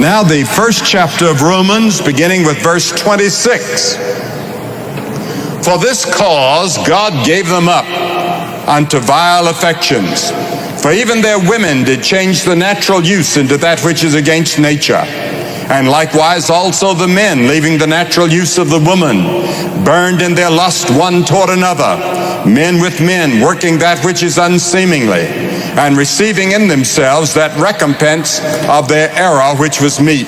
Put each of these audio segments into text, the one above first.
Now the first chapter of Romans, beginning with verse 26. For this cause God gave them up unto vile affections. For even their women did change the natural use into that which is against nature. And likewise also the men, leaving the natural use of the woman, burned in their lust one toward another, men with men, working that which is unseemly, and receiving in themselves that recompense of their error which was meet.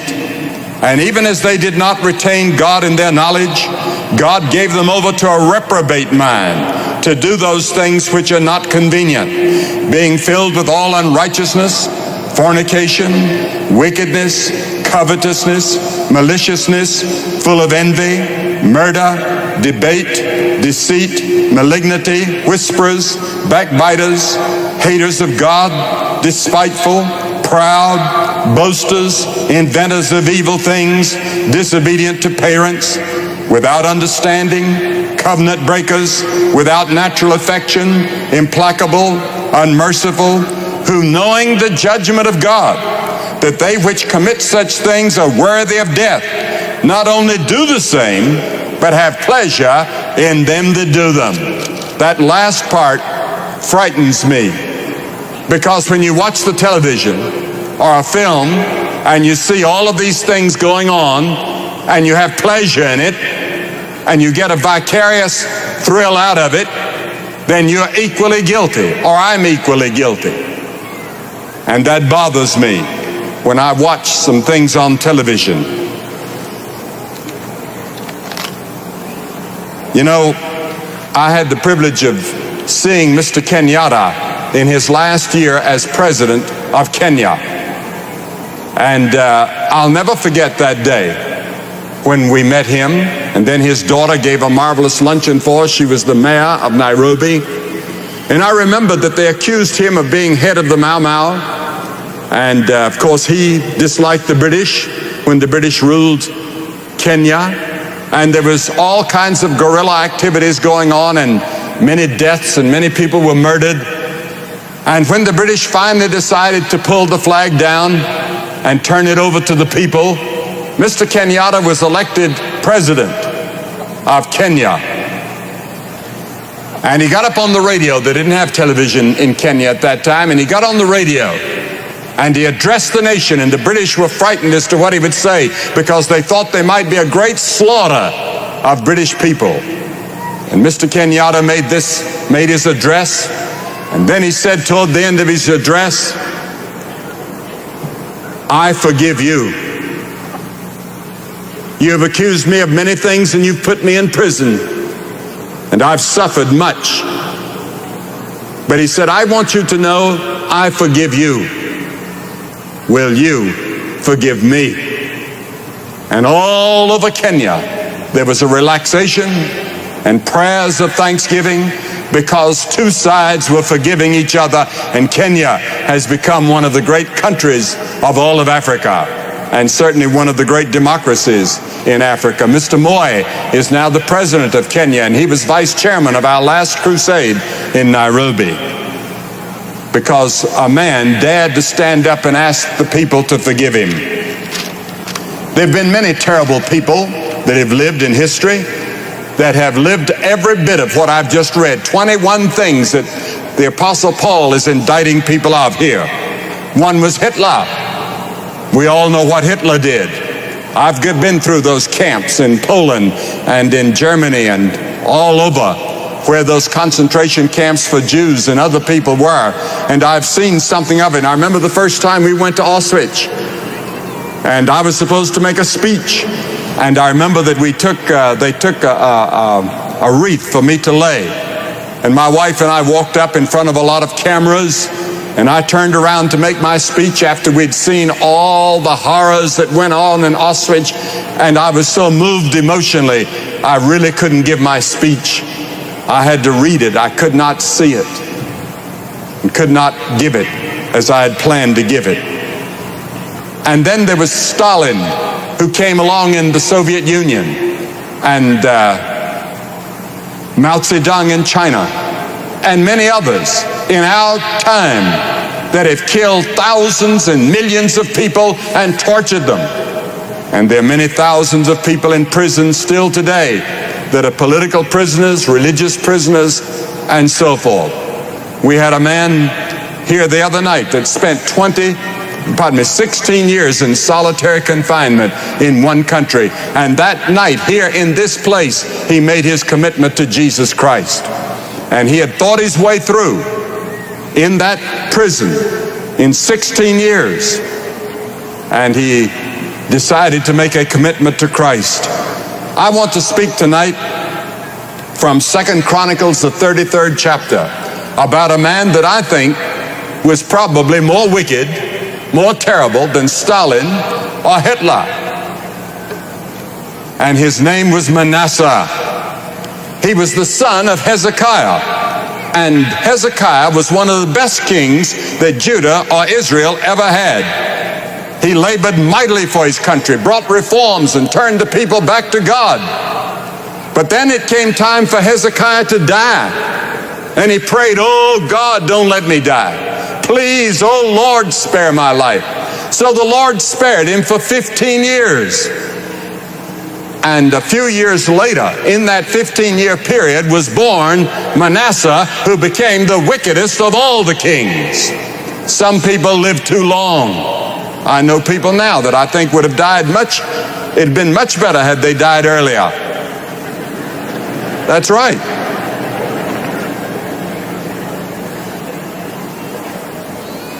And even as they did not retain God in their knowledge, God gave them over to a reprobate mind, to do those things which are not convenient, being filled with all unrighteousness, fornication, wickedness, covetousness, maliciousness, full of envy, murder, debate, deceit, malignity, whisperers, backbiters, haters of God, despiteful, proud, boasters, inventors of evil things, disobedient to parents, without understanding, covenant breakers, without natural affection, implacable, unmerciful, who knowing the judgment of God, that they which commit such things are worthy of death, not only do the same, but have pleasure in them that do them. That last part frightens me, because when you watch the television or a film and you see all of these things going on and you have pleasure in it and you get a vicarious thrill out of it, then you're equally guilty, or I'm equally guilty. And that bothers me when I watch some things on television. You know, I had the privilege of seeing Mr. Kenyatta in his last year as president of Kenya. And I'll never forget that day when we met him, and then his daughter gave a marvelous luncheon for us. She was the mayor of Nairobi. And I remember that they accused him of being head of the Mau Mau. And of course, he disliked the British when the British ruled Kenya. And there was all kinds of guerrilla activities going on, and many deaths, and many people were murdered. And when the British finally decided to pull the flag down and turn it over to the people, Mr. Kenyatta was elected president of Kenya. And he got up on the radio. They didn't have television in Kenya at that time. And he got on the radio and he addressed the nation. And the British were frightened as to what he would say, because they thought there might be a great slaughter of British people. And Mr. Kenyatta made his address. And then he said toward the end of his address, I forgive you. You have accused me of many things and you've put me in prison. And I've suffered much. But he said, I want you to know I forgive you. Will you forgive me? And all over Kenya, there was a relaxation and prayers of thanksgiving, because two sides were forgiving each other, and Kenya has become one of the great countries of all of Africa, and certainly one of the great democracies in Africa. Mr. Moi is now the president of Kenya, and he was vice chairman of our last crusade in Nairobi, because a man dared to stand up and ask the people to forgive him. There have been many terrible people that have lived in history, that have lived every bit of what I've just read. 21 things that the Apostle Paul is indicting people of here. One was Hitler. We all know what Hitler did. I've been through those camps in Poland and in Germany and all over, where those concentration camps for Jews and other people were. And I've seen something of it. I remember the first time we went to Auschwitz, and I was supposed to make a speech. And I remember that they took a wreath for me to lay. And my wife and I walked up in front of a lot of cameras, and I turned around to make my speech after we'd seen all the horrors that went on in Auschwitz. And I was so moved emotionally, I really couldn't give my speech. I had to read it. I could not see it and could not give it as I had planned to give it. And then there was Stalin, who came along in the Soviet Union, and Mao Zedong in China, and many others in our time that have killed thousands and millions of people and tortured them. And there are many thousands of people in prison still today that are political prisoners, religious prisoners, and so forth. We had a man here the other night that spent 16 years in solitary confinement in one country. And that night here in this place, he made his commitment to Jesus Christ. And he had thought his way through in that prison in 16 years. And he decided to make a commitment to Christ. I want to speak tonight from 2 Chronicles, the 33rd chapter, about a man that I think was probably more wicked, more terrible than Stalin or Hitler. And his name was Manasseh. He was the son of Hezekiah. And Hezekiah was one of the best kings that Judah or Israel ever had. He labored mightily for his country, brought reforms, and turned the people back to God. But then it came time for Hezekiah to die. And he prayed, "Oh God, don't let me die. Please, oh Lord, spare my life." So the Lord spared him for 15 years. And a few years later, in that 15-year period, was born Manasseh, who became the wickedest of all the kings. Some people lived too long. I know people now that I think would have died it'd been much better had they died earlier. That's right.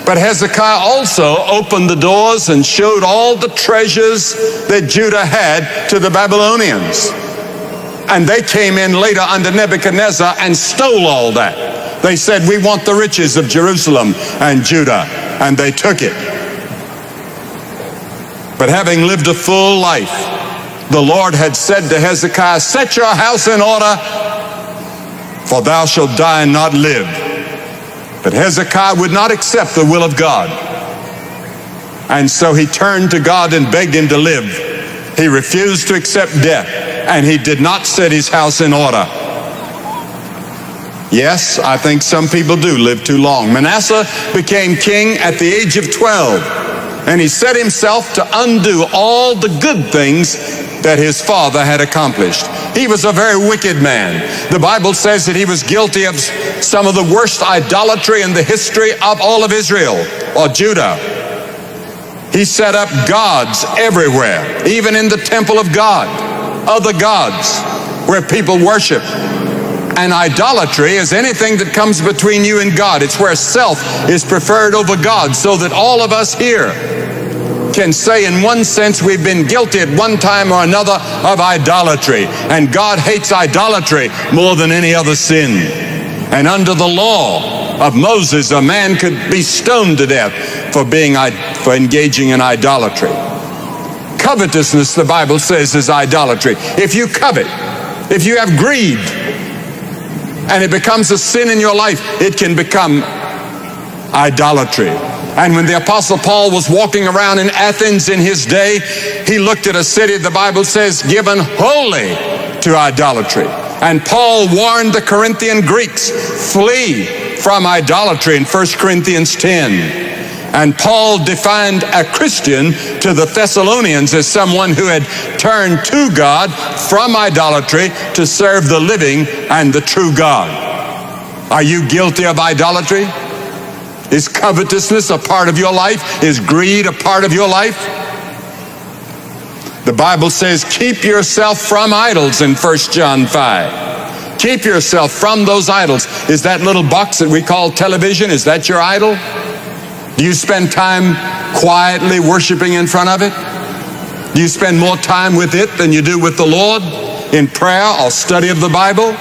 But Hezekiah also opened the doors and showed all the treasures that Judah had to the Babylonians. And they came in later under Nebuchadnezzar and stole all that. They said, "We want the riches of Jerusalem and Judah," and they took it. But having lived a full life, the Lord had said to Hezekiah, "Set your house in order, for thou shalt die and not live." But Hezekiah would not accept the will of God. And so he turned to God and begged him to live. He refused to accept death, and he did not set his house in order. Yes, I think some people do live too long. Manasseh became king at the age of 12, and he set himself to undo all the good things that his father had accomplished. He was a very wicked man. The Bible says that he was guilty of some of the worst idolatry in the history of all of Israel or Judah. He set up gods everywhere, even in the temple of God, other gods where people worship. And idolatry is anything that comes between you and God. It's where self is preferred over God, so that all of us here can say in one sense we've been guilty at one time or another of idolatry. And God hates idolatry more than any other sin. And under the law of Moses, a man could be stoned to death for engaging in idolatry. Covetousness, the Bible says, is idolatry. If you covet, if you have greed, and it becomes a sin in your life, it can become idolatry. And when the Apostle Paul was walking around in Athens in his day, he looked at a city, the Bible says, given wholly to idolatry. And Paul warned the Corinthian Greeks, flee from idolatry in 1 Corinthians 10. And Paul defined a Christian to the Thessalonians as someone who had turned to God from idolatry to serve the living and the true God. Are you guilty of idolatry? Is covetousness a part of your life? Is greed a part of your life? The Bible says, keep yourself from idols in 1 John 5. Keep yourself from those idols. Is that little box that we call television, is that your idol? Do you spend time quietly worshiping in front of it? Do you spend more time with it than you do with the Lord in prayer or study of the Bible?